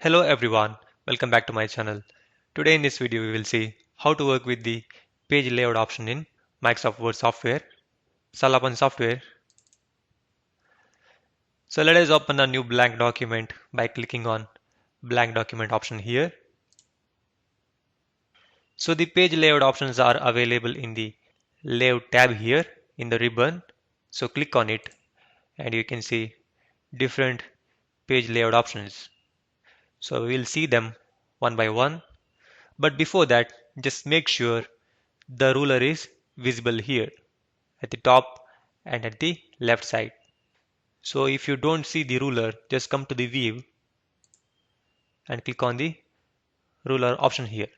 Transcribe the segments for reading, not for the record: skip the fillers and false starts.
Hello everyone, welcome back to my channel. Today in this video we will see how to work with the page layout option in Microsoft Word software. So I'll open software. So let us open a new blank document by clicking on blank document option here. So the page layout options are available in the layout tab here in the ribbon. So click on it and you can see different page layout options. So we'll see them one by one. But before that, just make sure the ruler is visible here at the top and at the left side. So if you don't see the ruler, just come to the view and click on the ruler option here.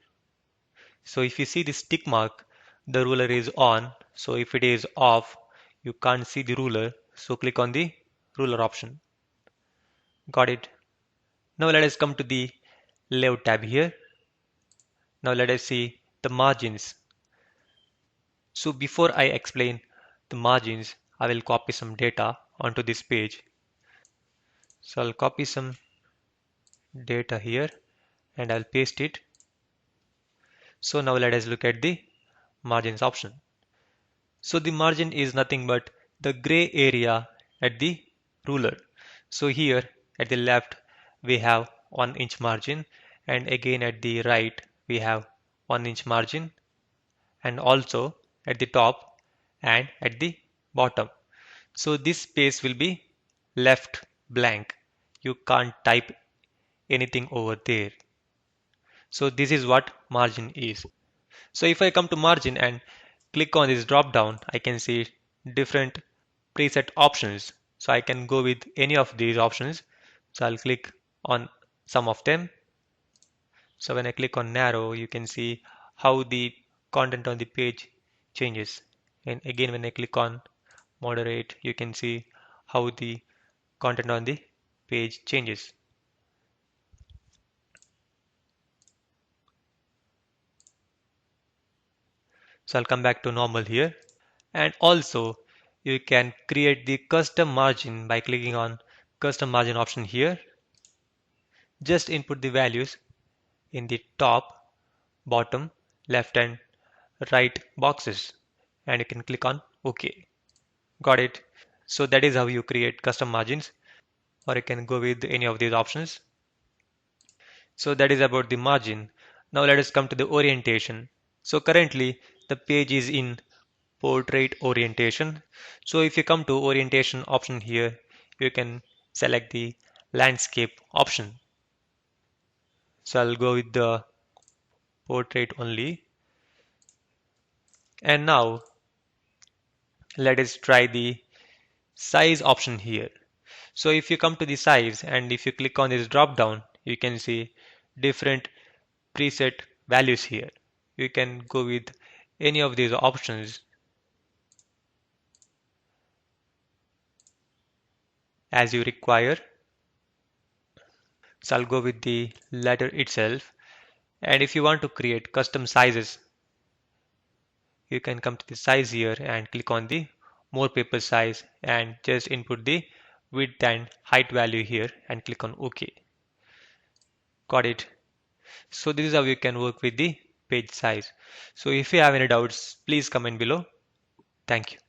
So if you see this tick mark, the ruler is on. So if it is off, you can't see the ruler. So click on the ruler option. Got it. Now let us come to the layout tab here. Now let us see the margins. So before I explain the margins, I will copy some data onto this page. So I'll copy some data here and I'll paste it. So now let us look at the margins option. So the margin is nothing but the gray area at the ruler. So here at the left we have 1 inch margin, and again at the right we have 1 inch margin, and also at the top and at the bottom. So this space will be left blank. You can't type anything over there. So this is what margin is. So if I come to margin and click on this drop down, I can see different preset options. So I can go with any of these options. So I'll click on some of them. So when I click on narrow, you can see how the content on the page changes. And again, when I click on moderate, you can see how the content on the page changes. So I'll come back to normal here. And also you can create the custom margin by clicking on custom margin option here. Just input the values in the top, bottom, left and right boxes and you can click on OK. Got it. So that is how you create custom margins, or you can go with any of these options. So that is about the margin. Now let us come to the orientation. So currently the page is in portrait orientation. So if you come to orientation option here, you can select the landscape option. So I'll go with the portrait only. And now let us try the size option here. So if you come to the size and if you click on this drop down, you can see different preset values here. You can go with any of these options as you require. So I'll go with the letter itself. And if you want to create custom sizes, you can come to the size here and click on the more paper size and just input the width and height value here and click on OK. Got it. So this is how you can work with the page size. So if you have any doubts, please comment below. Thank you.